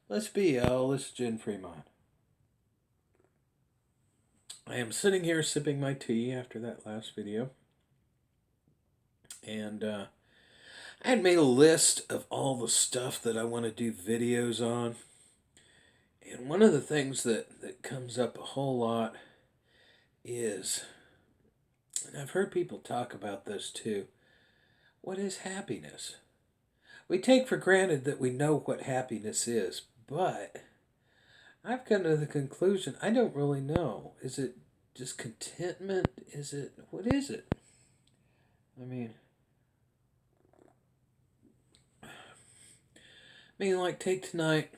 Let's be L. This is Jen Fremont. I am sitting here sipping my tea after that last video, and I had made a list of all the stuff that I want to do videos on. And one of the things that comes up a whole lot is, and I've heard people talk about this too, what is happiness? We take for granted that we know what happiness is, but I've come to the conclusion I don't really know. Is it just contentment? What is it? I mean, like take tonight.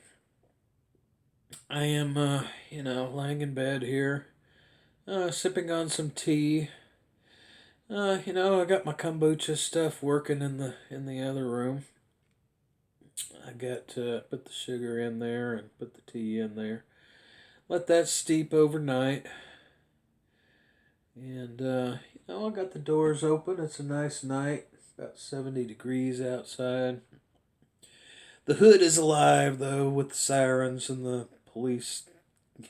I am, lying in bed here, sipping on some tea. I got my kombucha stuff working in the other room. I got to put the sugar in there and put the tea in there. Let that steep overnight. And I got the doors open. It's a nice night. About 70 degrees outside. The hood is alive though with the sirens and the police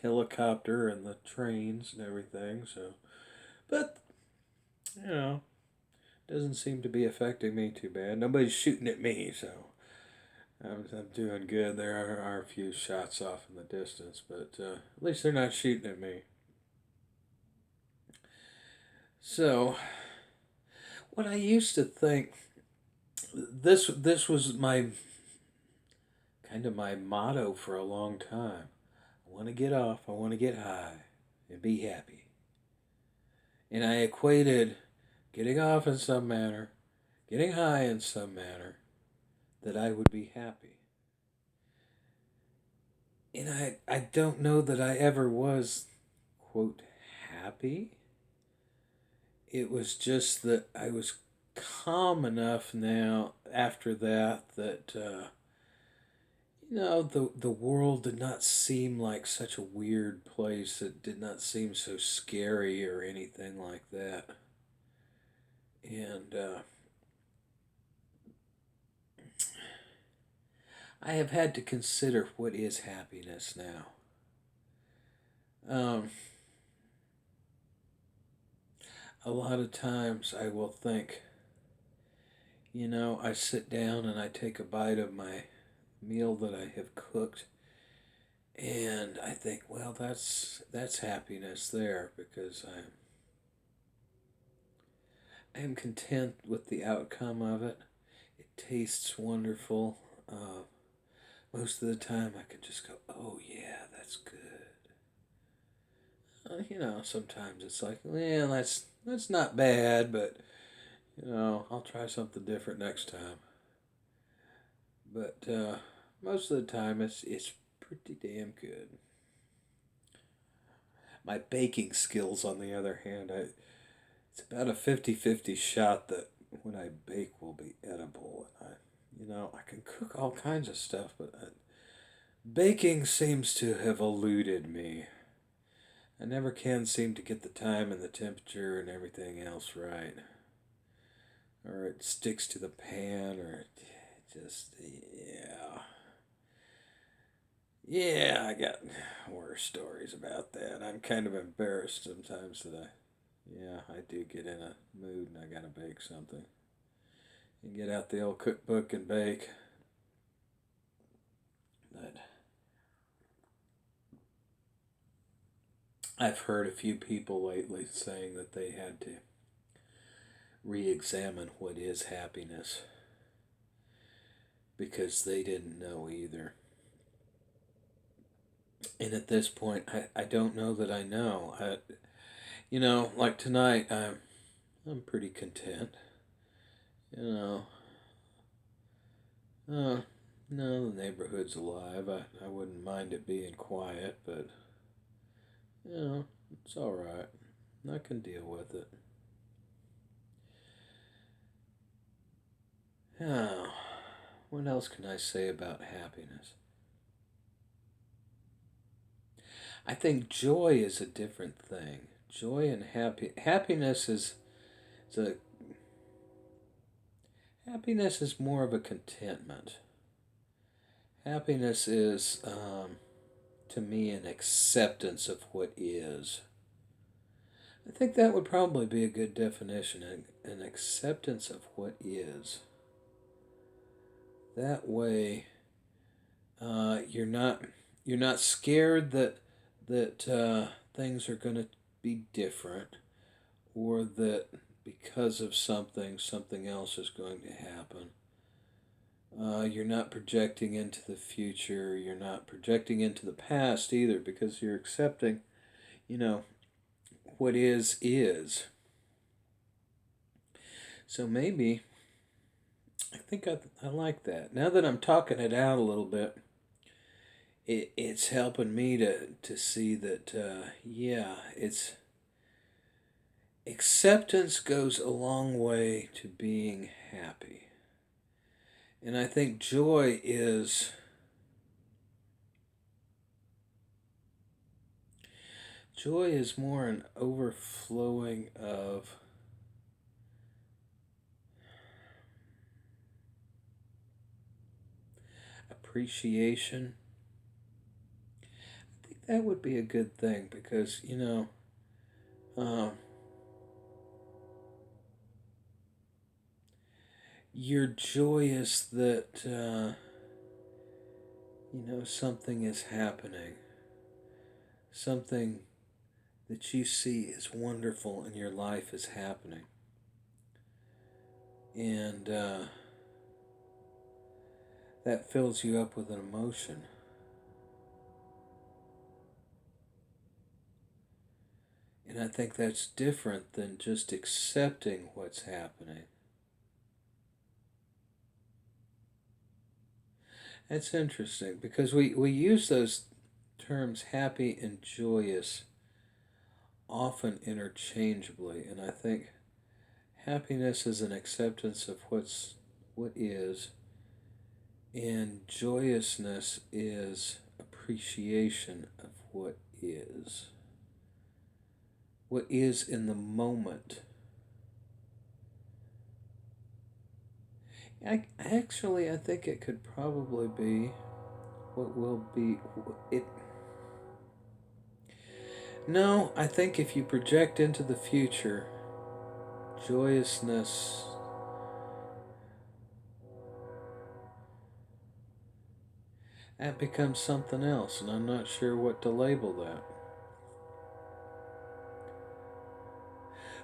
helicopter and the trains and everything. So, but you know, doesn't seem to be affecting me too bad. Nobody's shooting at me, so I'm doing good. There are a few shots off in the distance, but at least they're not shooting at me. So, what I used to think, this was my kind of my motto for a long time. I want to get off. I want to get high and be happy. And I equated getting off in some manner, getting high in some manner, that I would be happy. And I don't know that I ever was, quote, happy. It was just that I was calm enough now after that the world did not seem like such a weird place. It did not seem so scary or anything like that. And I have had to consider what is happiness now. Um, a lot of times I will think, I sit down and I take a bite of my meal that I have cooked, and I think, well, that's happiness there because I'm content with the outcome of it. It tastes wonderful. Most of the time, I can just go, oh yeah, that's good. Sometimes it's like, well, that's not bad, but I'll try something different next time. But most of the time, it's pretty damn good. My baking skills, on the other hand, it's about a 50-50 shot that when I bake will be edible. And I can cook all kinds of stuff, but baking seems to have eluded me. I never can seem to get the time and the temperature and everything else right. Or it sticks to the pan, or it just, yeah. Yeah, I got worse stories about that. I'm kind of embarrassed sometimes that I do get in a mood and I gotta bake something. And get out the old cookbook and bake. But I've heard a few people lately saying that they had to re examine what is happiness because they didn't know either. And at this point, I don't know that I know. Like tonight, I'm pretty content. You know, uh, no, the neighborhood's alive. I wouldn't mind it being quiet, but it's all right. I can deal with it. Now, what else can I say about happiness? I think joy is a different thing. Joy and happiness is a happiness is more of a contentment. Happiness is, to me, an acceptance of what is. I think that would probably be a good definition, an acceptance of what is. That way, you're not scared that things are going to be different, or that because of something else is going to happen. You're not projecting into the future. You're not projecting into the past either, because you're accepting, you know, what is is. So maybe I think I like that. Now that I'm talking it out a little bit, it's helping me to see that, yeah, it's acceptance goes a long way to being happy. And I think joy is more an overflowing of appreciation. I think that would be a good thing, because, um, you're joyous that, something is happening. Something that you see is wonderful in your life is happening. And that fills you up with an emotion. And I think that's different than just accepting what's happening. That's interesting, because we use those terms happy and joyous often interchangeably, and I think happiness is an acceptance of what is, and joyousness is appreciation of what is. What is in the moment. I think it could probably be what will be it. No, I think if you project into the future, joyousness, that becomes something else, and I'm not sure what to label that.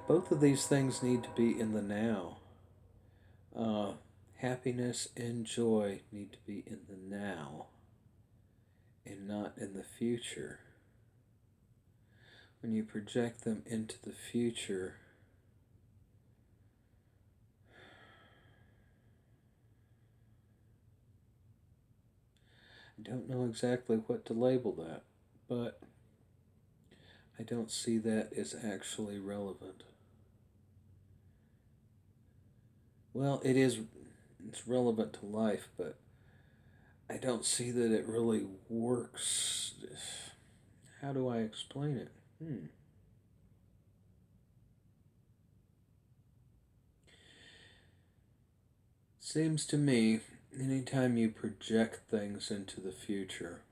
Both of these things need to be in the now. Happiness and joy need to be in the now and not in the future. When you project them into the future, I don't know exactly what to label that, but I don't see that as actually relevant. Well, it's relevant to life, but I don't see that it really works. How do I explain it? Seems to me, anytime you project things into the future,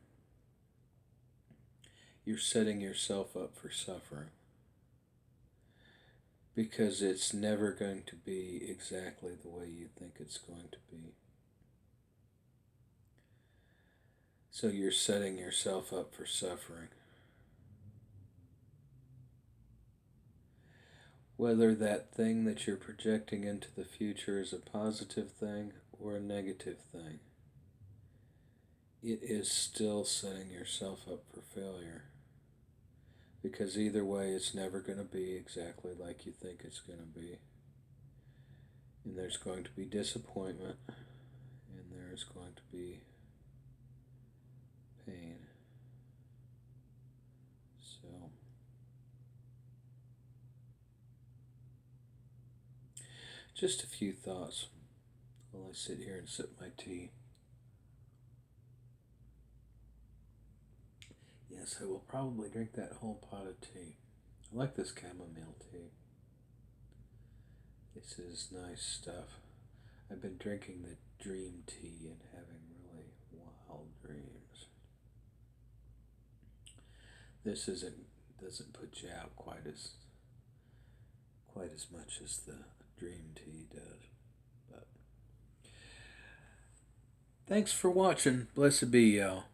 you're setting yourself up for suffering. Because it's never going to be exactly the way you think it's going to be. So you're setting yourself up for suffering. Whether that thing that you're projecting into the future is a positive thing or a negative thing, it is still setting yourself up for failure. Because either way, it's never going to be exactly like you think it's going to be. And there's going to be disappointment, and there's going to be pain. So, just a few thoughts while I sit here and sip my tea. Yes, I will probably drink that whole pot of tea. I like this chamomile tea. This is nice stuff. I've been drinking the dream tea and having really wild this doesn't put you out quite as much as the Dream Tea does. But thanks for watching. Blessed be y'all.